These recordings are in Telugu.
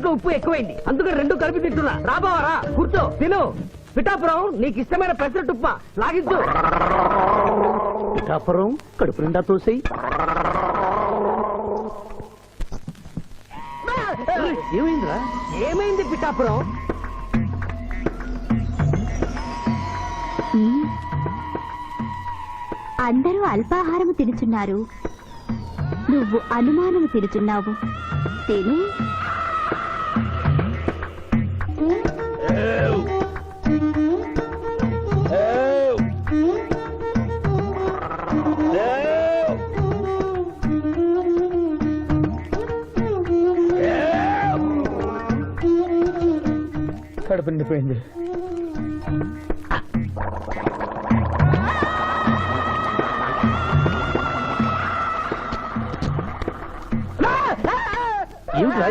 దాంట్లో ఉప్పు ఎక్కువైంది, అందుకని రెండు కలిపి తింటున్నా. రాబావరా, కూర్చో, తిను. పిఠాపురం, నీకు ఇష్టమైన పెసరట్టు ఉప్మా లాగించు. పిఠాపురం కడుపు నిండా తోసేయి. ఏమైందిరా? ఏమైంది పిఠాపురం? అందరూ అల్పాహారము తినుచున్నారు, నువ్వు అనుమానము తినుచున్నావు. తిను. కడుపు నిండిపోయింది.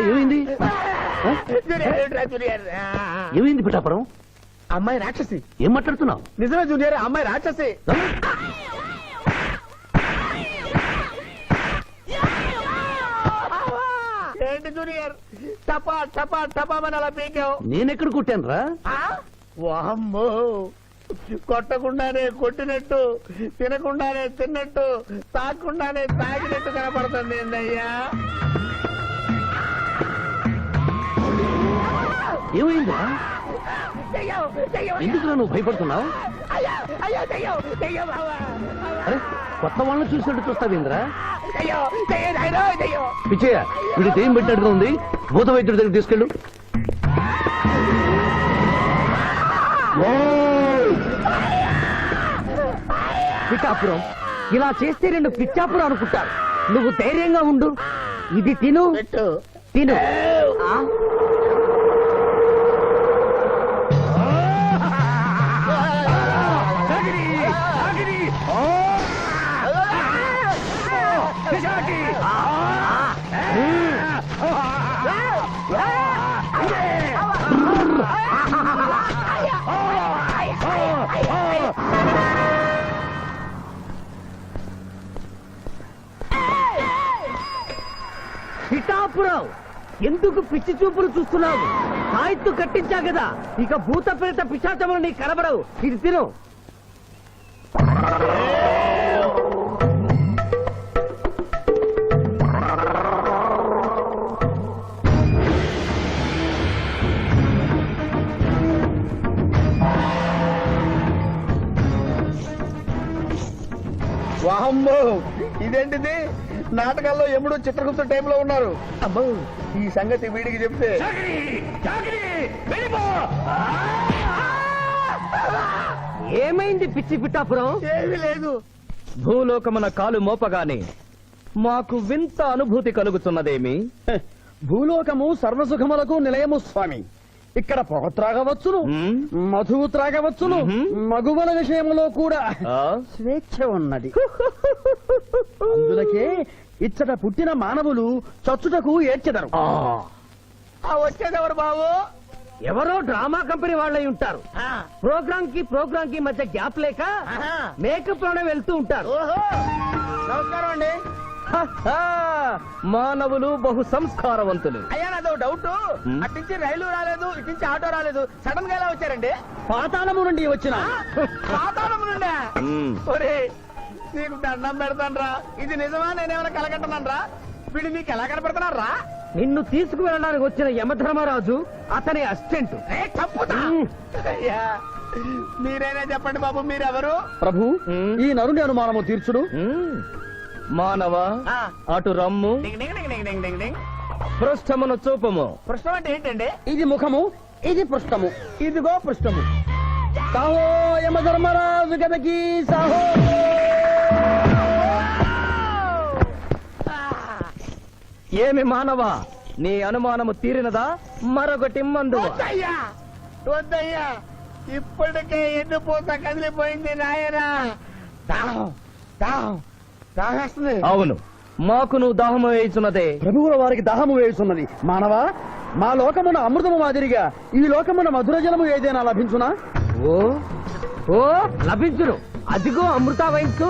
ఏమైంది? ఏమైంది పిఠాపురం? అమ్మాయి రాక్షసి. ఏం మాట్లాడుతున్నావు? నిజమే జూనియర్, అమ్మాయి రాక్షసి. ఏంటి జూనియర్, టపా టపా టపా అని అలా పీకావు? నేనెక్కడ కొట్టాను రా? వామ్మో, కొట్టకుండానే కొట్టినట్టు, తినకుండానే తిన్నట్టు, తాగకుండానే తాగినట్టు కనపడుతుంది ఏందయ్యా? ఏమైందా? ఎందుకు నువ్వు భయపడుతున్నావు? అరే, కొత్త వాళ్ళని చూసినట్టు చూస్తావేంద్రా? పిచ్చయ్య, వీడి దెయ్యం పెట్టినట్టుగా ఉంది, భూత వైద్యుడి దగ్గర తీసుకెళ్ళు. పిఠాపురం, ఇలా చేస్తే రెండు పిచ్చాపురం అనుకుంటారు. నువ్వు ధైర్యంగా ఉండు, ఇది తిను. తిను. పిఠాపురం, ఎందుకు పిచ్చి చూపులు చూస్తున్నావు? సాయిత్తు కట్టించా కదా, ఇక భూత ప్రేత పిశాచములు నీకు కనబడవు. ఇది తిను. వామ్మో, ఇదేంటిది? నాటకాల్లో ఎముడు చిత్రగుప్త టైంలో ఉన్నారు. అమ్మో, ఈ సంగతి వీడికి చెప్తే. ఏమైంది పిచ్చి పిఠాపురం? ఏమీ లేదు. భూలోకమున కాలు మోపగానే మాకు వింత అనుభూతి కలుగుతున్నదేమి? భూలోకము సర్వసుఖములకు నిలయము స్వామి. ఇక్కడ పొగ త్రాగవచ్చును, మధువు త్రాగవచ్చును, మగువల విషయంలో కూడా స్వేచ్ఛ ఉన్నది. అందులకే ఇచ్చట పుట్టిన మానవులు చచ్చుటకు ఏడ్చెదరు. వచ్చేదెవరు బాబు? ఎవరో డ్రామా కంపెనీ వాళ్ళై ఉంటారు. ప్రోగ్రామ్ కి మధ్య గ్యాప్ లేక మేకప్ లోనే వెళ్తూ ఉంటారు. నమస్కారం అండి. మానవులు బహు సంస్కారవంతులు. అయ్యా, నాదో డౌట్. అట్నుంచి రైలు రాలేదు, ఇట్నుంచి ఆటో రాలేదు, సడన్ గా ఎలా వచ్చారండి? పాతాళము నుండి వచ్చిన. పాతాళము నుండి? నీకు దండం పెడతానరా, ఇది నిజమా? నేనేమైనా కలగట్టనరా? వీడు నీకు ఎలా కనపడుతున్నారా? నిన్ను తీసుకువెళ్ళడానికి వచ్చిన యమధర్మరాజు అతని అసిస్టెంట్. అయ్యా, మీరైనా చెప్పండి బాబు, మీరెవరు? ప్రభు, ఈ నరుని అనుమానము తీర్చుడు. మానవ, అటు రమ్ము, పృష్ఠమును చూపము. పృష్ఠం అంటే ఏంటండి? ఇది ముఖము, ఇది పృష్ఠము. ఇదిగో పృష్ఠము. సాహో యమధర్మరాజు గదకి సాహో. ఏమి మానవ, నీ అనుమానము తీరినదా? మరొకటి మందు. వద్దయ్యా, ఇప్పటికే ఎన్నుపోత కదిలిపోయింది నాయనా. దాహం దాహం దాహేస్తుంది. అవును, మాకును దాహము వేయుచున్నదే. ప్రభువుల వారికి దాహము వేయుచున్నది. మానవా, మా లోకమున అమృతము మాదిరిగా ఈ లోకమున మధుర జలము ఏదైనా లభించునా? ఓ ఓ లభించును. అదిగో అమృత వయస్సు.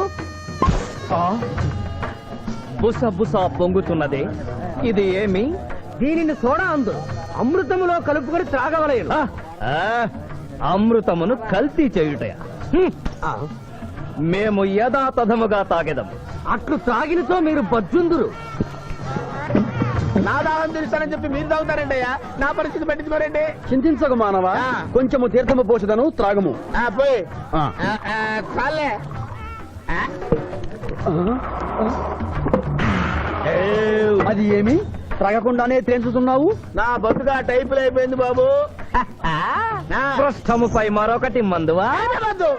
బుస బుస పొంగుతున్నదే, ఇది ఏమి? దీనిని సోడా అందు అమృతములో కలుపుకొని త్రాగవలయను. అమృతమును కల్తీ చేయుటయా? మేము యథాతథముగా తాగెదము. అట్లు త్రాగినతో మీరు బజ్జుందురు. నా దాహం తీరుస్తానని చెప్పి మీరు తాగుతారండి అయ్యా, నా పరిస్థితి పట్టించుకోరండి. చింతించక మానవా, కొంచెము తీర్థము పోషదను త్రాగము. పోయి ఆ. చాలే. అది ఏమి త్రాగకుండానే తేల్చుతున్నావు? నా బతుక టైపులు అయిపోయింది బాబు. పృష్ఠముపై మరొకటి మందువా? వద్దు.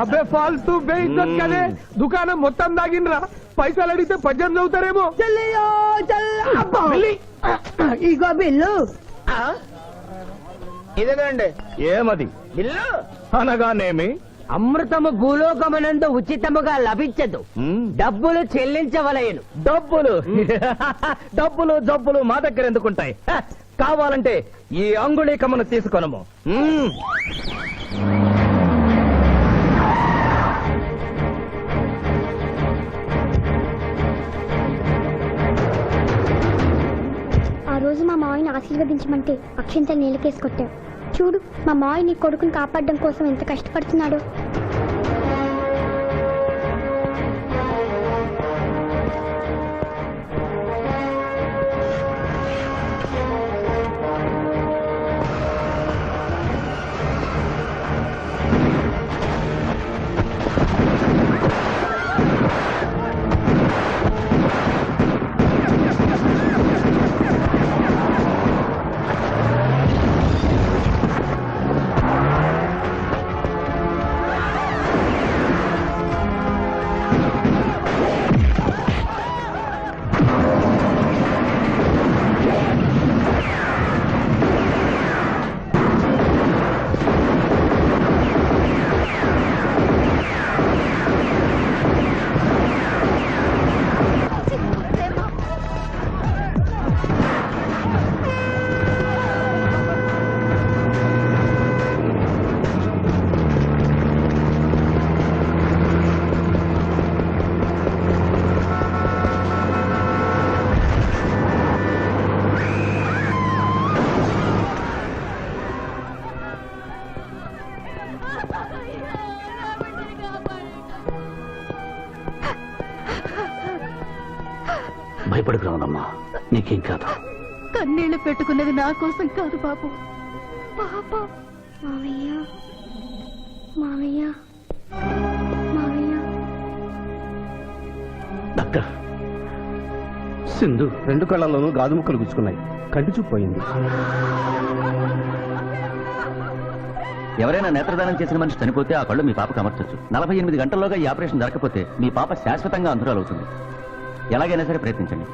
అబ్బే ఫాల్తూ బేయిజ్జత్ కదే, దుకాణం మొత్తం దాగినరా. పైసలు అడిగితే పద్యం చదువుతారేమో. ఇగో బిల్లు. ఇదేనండి ఏమది? బిల్లు. అనగానేమి? అమృతము భూలోకమునందు ఉచితముగా లభించదు, డబ్బులు చెల్లించవలయను. డబ్బులు డబ్బులు జబ్బులు మా దగ్గర ఎందుకుంటాయి? కావాలంటే ఈ అంగుళీకమును తీసుకొనము. ఆ రోజు మా మావయ్యని ఆశీర్వదించమంటే అక్షింతలు నీళ్ళకేసి కొట్టావు. చూడు మా మావయ్య నీ కొడుకుని కాపాడడం కోసం ఎంత కష్టపడుతున్నాడో. భయపడకు రావణమ్మా, నీకేం కాదు. కన్నీళ్లు పెట్టుకున్నది నా కోసం కాదు బాబు, పాప. మావయ్య మావయ్య మావయ్య. డాక్టర్, సింధు 2 కళ్ళల్లోనూ గాజు ముక్కలు గుచ్చుకున్నాయి, కంటి చూపు పోయింది. ఎవరైనా నేత్రదానం చేసిన మనిషి చనిపోతే ఆ కళ్ళు మీ పాపకు అమర్చొచ్చు. 48 గంటల్లోగా ఈ ఆపరేషన్ జరగకపోతే మీ పాప శాశ్వతంగా అంధురాలవుతుంది. ఎలాగైనా సరే ప్రయత్నించండి.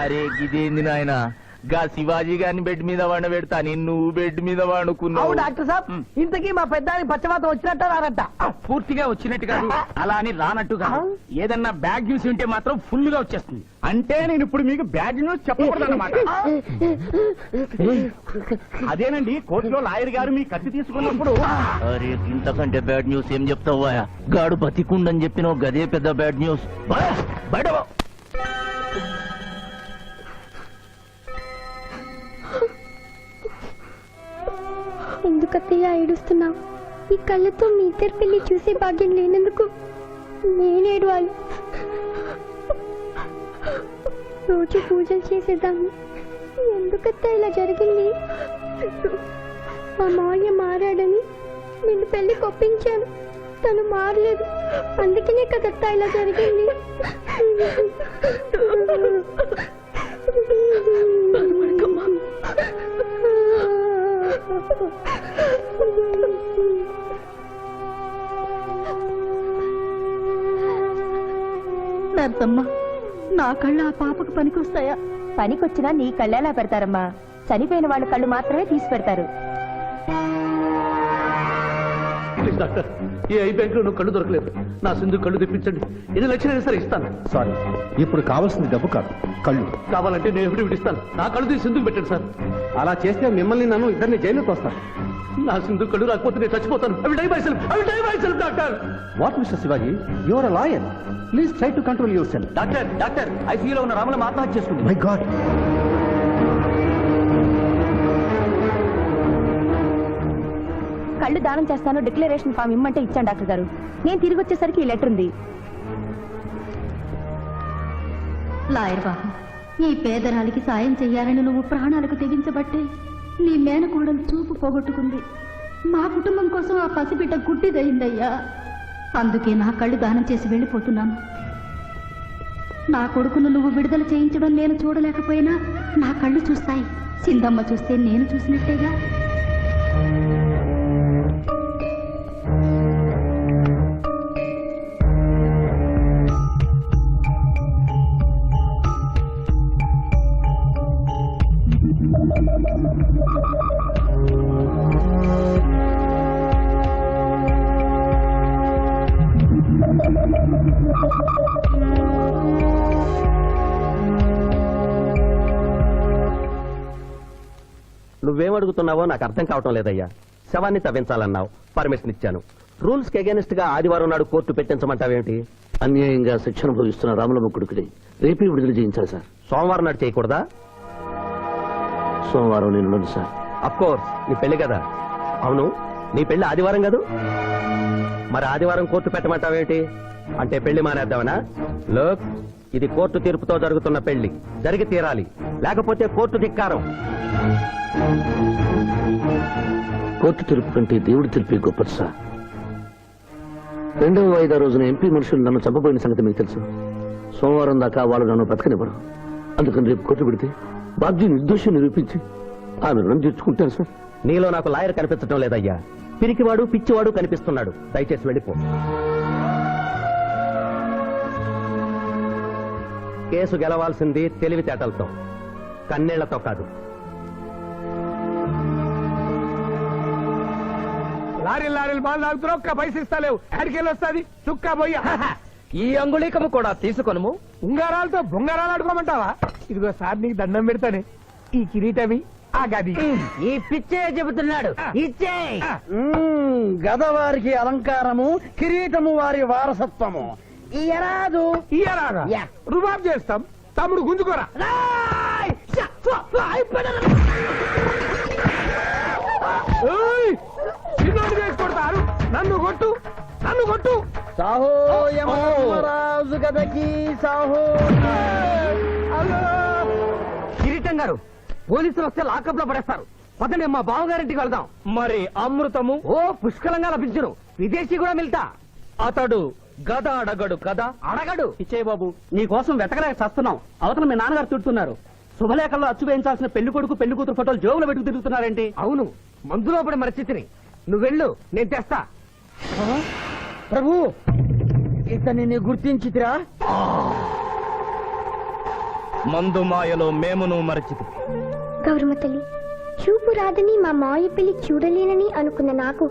అరే గిదేంది నాయనా, గా శివాజీ గారిని బెడ్ మీద వండ పెడతా, నువ్వు బెడ్ మీద వండుకున్నావు. డాక్టర్ సాబ్, ఇంతకీ మా పెద్దానికి పచ్చవాతం వచ్చినట్ట రానట్ట? పూర్తిగా వచ్చినట్టు కాదు, అలా అని రానట్టు కాదు. ఏదన్నా బ్యాడ్ న్యూస్ ఉంటే మాత్రం ఫుల్ గా వచ్చేస్తుంది. అంటే నేను ఇప్పుడు మీకు బ్యాడ్ న్యూస్ చెప్పకూడదు అన్నమాట. అదేనండి, కోర్టులో లాయర్ గారు మీ కత్తి తీసుకున్నప్పుడు. అరే ఇంతకంటే బ్యాడ్ న్యూస్ ఏం చెప్తావా? గాడు బతికుండని చెప్పిన గదే పెద్ద బ్యాడ్ న్యూస్. బయట ఎందుకత్తయ్య ఏడుస్తున్నావు? ఈ కళ్ళతో మీ ఇద్దరు పెళ్లి చూసే భాగ్యం లేనందుకు నేనేడవాలి. రోజు పూజలు చేసేదాన్ని, ఎందుకత్తా ఇలా జరిగింది? మా మావయ్య మారాడని నేను పెళ్లి కొప్పించాను, తను మారలేదు. అందుకనే కదత్తా ఇలా జరిగింది. నర్సమ్మ, నా కళ్ళు ఆ పాపకు పనికొస్తాయా? పనికొచ్చినా నీ కళ్ళెలా పెడతారమ్మా? చనిపోయిన వాళ్ళ కళ్ళు మాత్రమే తీసి పెడతారు. ప్లీజ్ డాక్టర్, ఈ ఐ బ్యాంక్ లో కళ్ళు దొరకలేదు. నా సింధు కళ్ళు తెప్పించండి. 8 లక్షలైనా సరే ఇస్తాను. సారీ, ఇప్పుడు కావాల్సింది డబ్బు కాదు, కళ్ళు. కావాలంటే నేను ఎప్పుడు ఇస్తాను. నా కళ్ళు తీసి సింధుకు పెట్టండి సార్. అలా చేస్తే మిమ్మల్ని నన్ను ఇద్దరిని జైలుకి వస్తాను. నా సింధు కళ్ళు రాకపోతే నేను చచ్చిపోతాను. అవి die myself doctor. What mister Shivaji, you're a lawyer, please try to control yourself. Doctor ఐసీయూలో ఉన్న రాముల ఆత్మహత్య చేసుకుంది. మై గాడ్, కళ్ళు దానం చేస్తాను డిక్లరేషన్ ఫామ్ ఇమ్మంటే ఇచ్చాను డాక్టర్ గారు. నేను తిరిగి వచ్చేసరికి ఈ లెటర్ ఉంది. లాయర్ బాబు, ఈ పేదరాలికి సాయం చెయ్యాలని నువ్వు ప్రాణాలకు తెగించబట్టే నీ మేనకోడలు చూపు పోగొట్టుకుంది. మా కుటుంబం కోసం ఆ పసిబిడ్డ గుడ్డిదయిందయ్యా. అందుకే నా కళ్ళు దానం చేసి వెళ్ళిపోతున్నాను. నా కొడుకును నువ్వు విడుదల చేయించడం నేను చూడలేకపోయినా నా కళ్ళు చూస్తాయి. సింధమ్మ చూస్తే నేను చూసినట్టేగా. నువ్వేం అడుగుతున్నావో నాకు అర్థం కావటం లేదయ్యా. శవాన్ని తవ్వించాలన్నావు, పర్మిషన్ ఇచ్చాను. రూల్స్ కి అగేనిస్ట్ గా ఆదివారం నాడు కోర్టు పెట్టించమంటావేంటి? అన్యాయంగా శిక్షణ భవిస్తున్న రాములమ్మ కొడుకుని రేపే విడుదల చేయించాలి సార్. సోమవారం నాడు చేయకూడదా? సోమవారం నేను ఉండను సార్. అఫ్ కోర్స్, నీ పెళ్లి కదా. అవును, నీ పెళ్లి ఆదివారం కాదు. మరి ఆదివారం కోర్టు పెట్టమంటావేంటి? అంటే పెళ్లి మానేద్దామనా? లోక్, ఇది కోర్టు తీర్పుతో జరుగుతున్న పెళ్లి, జరిగి తీరాలి, లేకపోతే కోర్టు ధిక్కారం. కోర్టు తీర్పు కంటే దేవుడి తీర్పే గొప్పది సార్. 2వ వాయిదా రోజున ఎంపీ మనుషులు నన్ను చంపబోయిన సంగతి మీకు తెలుసు. సోమవారం దాకా వాళ్ళు నన్ను బ్రతకనివ్వరు. అందుకని రేపు కోర్టు పెడితే బాధ్యత నిర్దోషం నిరూపించి ఆమె రుణం తీర్చుకుంటాను సార్. నీలో నాకు లాయర్ కనిపించడం లేదయ్యా. పిరికివాడు పిచ్చివాడు కనిపిస్తున్నాడు. దయచేసి వెళ్ళిపో. కేసు గెలవాల్సింది తెలివితేటలతో, కన్నీళ్లతో కాదు. లారీలు బాల్ తాగుతున్నావు, ఒక్క పైసలు ఇస్తలేవు. ఎక్కడికెళ్ళి వస్తుంది చుక్క పోయ్యా. ఈ అంగుళీకము కూడా తీసుకొనుము. ఉంగరాలతో బొంగరాలు ఆడుకోమంటావా? ఇదిగో సార్, నీకు దండం పెడతానే. ఈ కిరీటమి, ఆ గది. ఈ పిచ్చే చెబుతున్నాడు. ఇచ్చే గదవారికి అలంకారము, కిరీటము వారి వారసత్వము. ఇయరాదు ఇయ్యరాగా రుబాబ్ చేస్తాం. తమ్ముడు గుంజుకోరా. చిన్నోడు వేసి కొడతారు. నన్ను కొట్టు, నన్ను కొట్టు. సాహో యమరాజు గదకి సాహో. కిరీటం గారు, పోలీసులు వస్తే లాకప్ లో పడేస్తారు. పదండి, మా బావగారింటికి వెళ్దాం. మరి అమృతము? ఓ, పుష్కలంగా లభించును. విదేశీ కూడా మిల్తా. అతడు గద అడగడు కదా? అడగడు. ఇచ్చే బాబు, నీ కోసం వెతకలేక చస్తున్నాం. అవతల మీ నాన్నగారు తిడుతున్నారు. శుభలేఖల్లో అచ్చు వేయించాల్సిన పెళ్లి కొడుకు పెళ్లి కూతురు ఫోటోలు జోబులు పెట్టుకు తిరుగుతున్నారేంటి? అవును, మందులో పడి మరచితిని. నువ్వెళ్ళు, నేను తెస్తా. ప్రభు, ఇతన్ని గుర్తించితిరా? మందు మాయలో మేమును మరచితి. గౌరమ్మ తల్లి, చూపు రాదని మా మాయ పెళ్లి చూడలేనని అనుకున్న నాకు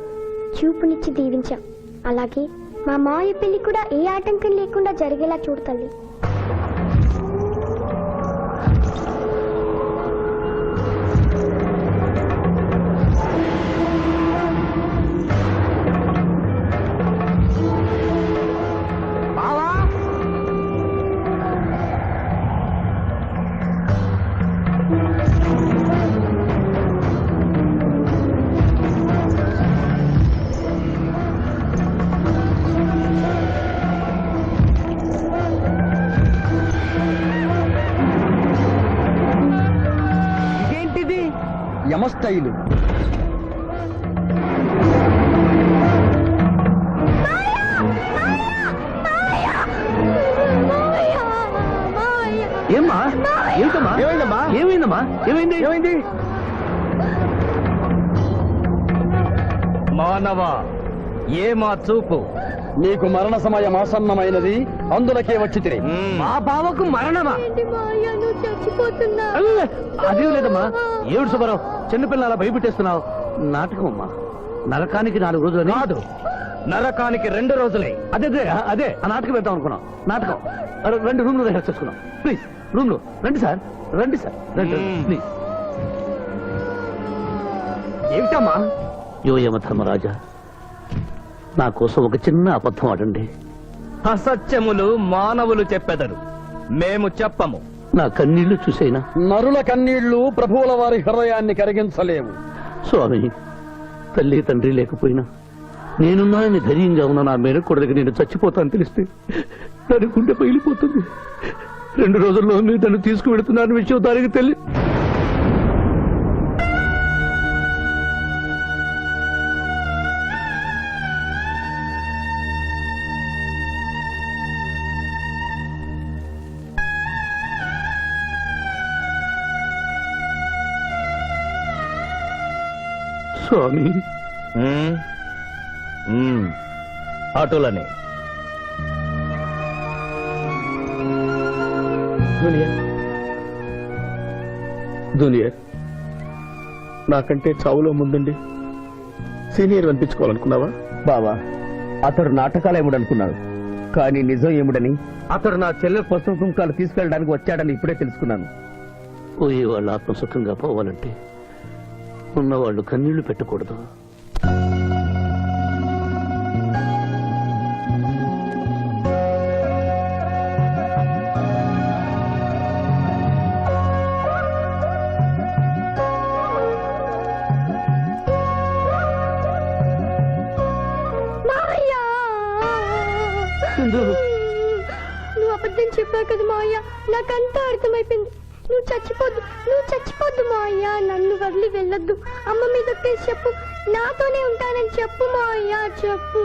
చూపునిచ్చి దీవించాం. అలాగే మా మాయ పెళ్లి కూడా ఏ ఆటంకం లేకుండా జరిగేలా చూడు తల్లి. యమస్థైలు. ఏమ్మా? ఏమిటమ్మా? ఏమైందమ్మా? ఏమైందమ్మా? ఏమైంది? ఏమైంది? మానవ, ఏ మా చూపు? నీకు మరణ సమయం ఆసన్నమైనది, అందులకే వచ్చి తిరిగి. మా బావకు మరణమా? అదే లేదమ్మా. ఏడు సుబ్బారావు, చిన్నపిల్లల భయపెట్టేస్తున్నావు. నాటకం అమ్మా. నరకానికి 4 రోజులు కాదు, నరకానికి 2 రోజులే. అదే అదే అదే ఆ నాటకం వేద్దాం అనుకున్నాం. నాటకం 2 రూమ్లు రిహార్స్ చేసుకున్నాం. ప్లీజ్ రూమ్ లో రండి సార్, రండి సార్, రండి ప్లీజ్. ఏమిటమ్మా? యో యమ ధర్మరాజా, నా కోసం ఒక చిన్న అబద్ధం ఆడండి. అసత్యములు మానవులు చెప్పెదరు, మేము చెప్పము. నా కన్నీళ్లు చూసైనా. నరుల కన్నీళ్లు ప్రభువుల వారి హృదయాన్ని కరిగించలేవు. స్వామి, తల్లి తండ్రి లేకపోయినా నేనున్నానని ధైర్యంగా ఉన్న నా మేనకోడలికి నేను చచ్చిపోతాను తెలిస్తే దాని గుండె పగిలిపోతుంది. 2 రోజుల్లో మీరు తను తీసుకువెడుతున్నాను విషయం దానికి తెలియ. స్వామి, అటులనే. జూనియర్, నాకంటే చావులో ముందుండి సీనియర్ అనిపించుకోవాలనుకున్నావా? బావా, అతడు నాటకాలు ఏముడనుకున్నాడు, కానీ నిజం ఏముడని, అతడు నా చెల్లె పసుపు కుంకాలు తీసుకెళ్ళడానికి వచ్చాడని ఇప్పుడే తెలుసుకున్నాను. పోయే వాళ్ళు ఆత్మసుఖంగా పోవాలంటే ఉన్నవాళ్ళు కన్నీళ్లు పెట్టకూడదు. నువ్వు అబద్ధం చెప్పావు కదా మావయ్య, నాకంతా అర్థమైపోయింది. నువ్వు చచ్చిపోద్దు మావయ్య. నన్ను వదిలి వెళ్ళొద్దు. అమ్మ మీద చెప్పు, నాతోనే ఉంటానని చెప్పు మావయ్య, చెప్పు.